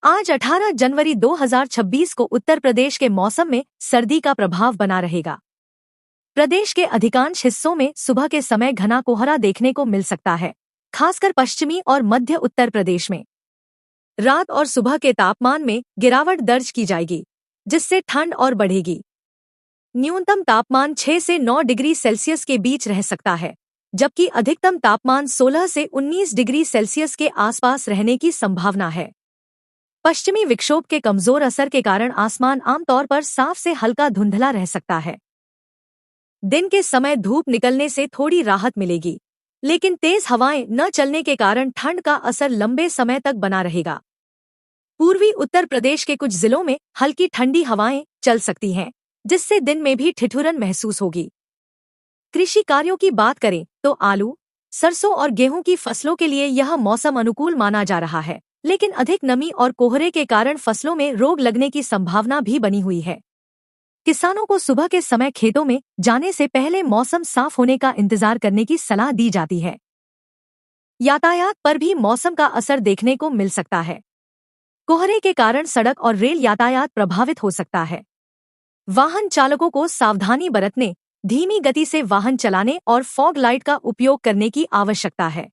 आज 18 जनवरी 2026 को उत्तर प्रदेश के मौसम में सर्दी का प्रभाव बना रहेगा। प्रदेश के अधिकांश हिस्सों में सुबह के समय घना कोहरा देखने को मिल सकता है, खासकर पश्चिमी और मध्य उत्तर प्रदेश में। रात और सुबह के तापमान में गिरावट दर्ज की जाएगी, जिससे ठंड और बढ़ेगी। न्यूनतम तापमान 6 से 9 डिग्री सेल्सियस के बीच रह सकता है, जबकि अधिकतम तापमान 16 से 19 डिग्री सेल्सियस के आसपास रहने की संभावना है। पश्चिमी विक्षोभ के कमजोर असर के कारण आसमान आमतौर पर साफ से हल्का धुंधला रह सकता है। दिन के समय धूप निकलने से थोड़ी राहत मिलेगी, लेकिन तेज हवाएं न चलने के कारण ठंड का असर लंबे समय तक बना रहेगा। पूर्वी उत्तर प्रदेश के कुछ जिलों में हल्की ठंडी हवाएं चल सकती हैं, जिससे दिन में भी ठिठुरन महसूस होगी। कृषि कार्यों की बात करें तो आलू, सरसों और गेहूं की फसलों के लिए यह मौसम अनुकूल माना जा रहा है, लेकिन अधिक नमी और कोहरे के कारण फसलों में रोग लगने की संभावना भी बनी हुई है। किसानों को सुबह के समय खेतों में जाने से पहले मौसम साफ होने का इंतजार करने की सलाह दी जाती है। यातायात पर भी मौसम का असर देखने को मिल सकता है। कोहरे के कारण सड़क और रेल यातायात प्रभावित हो सकता है। वाहन चालकों को सावधानी बरतने, धीमी गति से वाहन चलाने और फॉग लाइट का उपयोग करने की आवश्यकता है।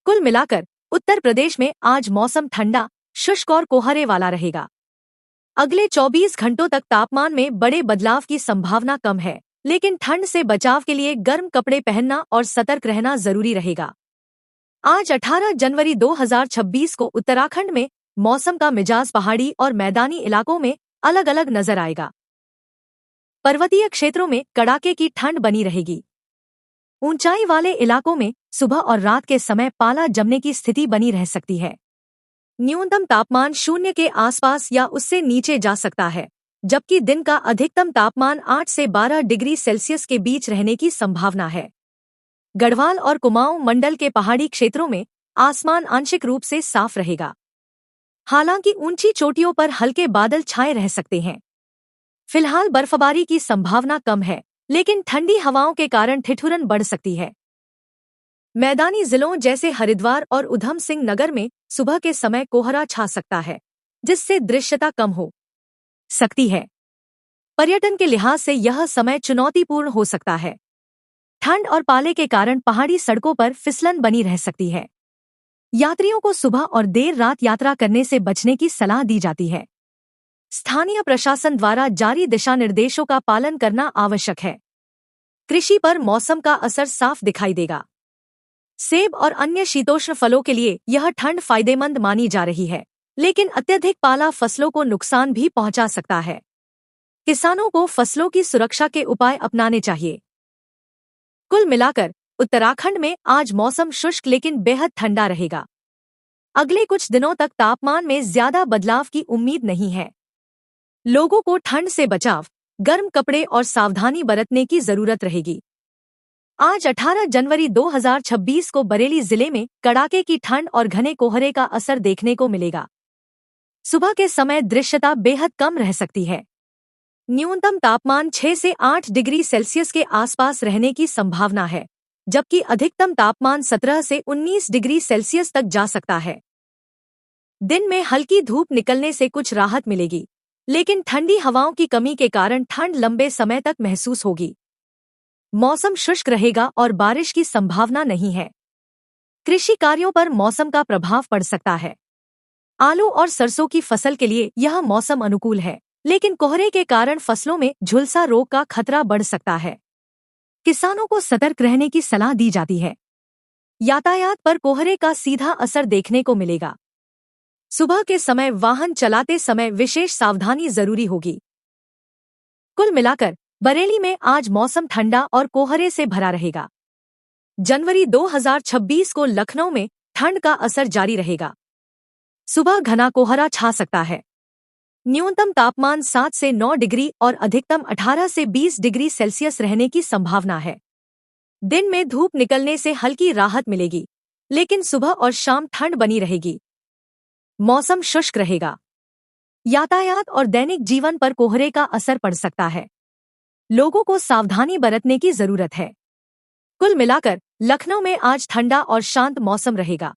कुल मिलाकर उत्तर प्रदेश में आज मौसम ठंडा, शुष्क और कोहरे वाला रहेगा। अगले 24 घंटों तक तापमान में बड़े बदलाव की संभावना कम है, लेकिन ठंड से बचाव के लिए गर्म कपड़े पहनना और सतर्क रहना जरूरी रहेगा। आज 18 जनवरी 2026 को उत्तराखंड में मौसम का मिजाज पहाड़ी और मैदानी इलाकों में अलग अलग नजर आएगा। पर्वतीय क्षेत्रों में कड़ाके की ठंड बनी रहेगी। ऊंचाई वाले इलाकों में सुबह और रात के समय पाला जमने की स्थिति बनी रह सकती है। न्यूनतम तापमान 0 के आसपास या उससे नीचे जा सकता है, जबकि दिन का अधिकतम तापमान 8 से 12 डिग्री सेल्सियस के बीच रहने की संभावना है। गढ़वाल और कुमाऊं मंडल के पहाड़ी क्षेत्रों में आसमान आंशिक रूप से साफ रहेगा। हालांकि ऊंची चोटियों पर हल्के बादल छाए रह सकते हैं। फिलहाल बर्फबारी की संभावना कम है, लेकिन ठंडी हवाओं के कारण ठिठुरन बढ़ सकती है। मैदानी जिलों जैसे हरिद्वार और उधम सिंह नगर में सुबह के समय कोहरा छा सकता है, जिससे दृश्यता कम हो सकती है। पर्यटन के लिहाज से यह समय चुनौतीपूर्ण हो सकता है। ठंड और पाले के कारण पहाड़ी सड़कों पर फिसलन बनी रह सकती है। यात्रियों को सुबह और देर रात यात्रा करने से बचने की सलाह दी जाती है। स्थानीय प्रशासन द्वारा जारी दिशा निर्देशों का पालन करना आवश्यक है। कृषि पर मौसम का असर साफ दिखाई देगा। सेब और अन्य शीतोष्ण फलों के लिए यह ठंड फायदेमंद मानी जा रही है, लेकिन अत्यधिक पाला फसलों को नुकसान भी पहुंचा सकता है। किसानों को फसलों की सुरक्षा के उपाय अपनाने चाहिए। कुल मिलाकर उत्तराखंड में आज मौसम शुष्क लेकिन बेहद ठंडा रहेगा। अगले कुछ दिनों तक तापमान में ज्यादा बदलाव की उम्मीद नहीं है। लोगों को ठंड से बचाव, गर्म कपड़े और सावधानी बरतने की जरूरत रहेगी। आज 18 जनवरी 2026 को बरेली जिले में कड़ाके की ठंड और घने कोहरे का असर देखने को मिलेगा। सुबह के समय दृश्यता बेहद कम रह सकती है। न्यूनतम तापमान 6 से 8 डिग्री सेल्सियस के आसपास रहने की संभावना है, जबकि अधिकतम तापमान 17 से 19 डिग्री सेल्सियस तक जा सकता है। दिन में हल्की धूप निकलने से कुछ राहत मिलेगी, लेकिन ठंडी हवाओं की कमी के कारण ठंड लंबे समय तक महसूस होगी। मौसम शुष्क रहेगा और बारिश की संभावना नहीं है। कृषि कार्यों पर मौसम का प्रभाव पड़ सकता है। आलू और सरसों की फसल के लिए यह मौसम अनुकूल है, लेकिन कोहरे के कारण फसलों में झुलसा रोग का खतरा बढ़ सकता है। किसानों को सतर्क रहने की सलाह दी जाती है। यातायात पर कोहरे का सीधा असर देखने को मिलेगा। सुबह के समय वाहन चलाते समय विशेष सावधानी जरूरी होगी। कुल मिलाकर बरेली में आज मौसम ठंडा और कोहरे से भरा रहेगा। जनवरी 2026 को लखनऊ में ठंड का असर जारी रहेगा। सुबह घना कोहरा छा सकता है। न्यूनतम तापमान 7 से 9 डिग्री और अधिकतम 18 से 20 डिग्री सेल्सियस रहने की संभावना है। दिन में धूप निकलने से हल्की राहत मिलेगी, लेकिन सुबह और शाम ठंड बनी रहेगी। मौसम शुष्क रहेगा। यातायात और दैनिक जीवन पर कोहरे का असर पड़ सकता है। लोगों को सावधानी बरतने की जरूरत है। कुल मिलाकर लखनऊ में आज ठंडा और शांत मौसम रहेगा।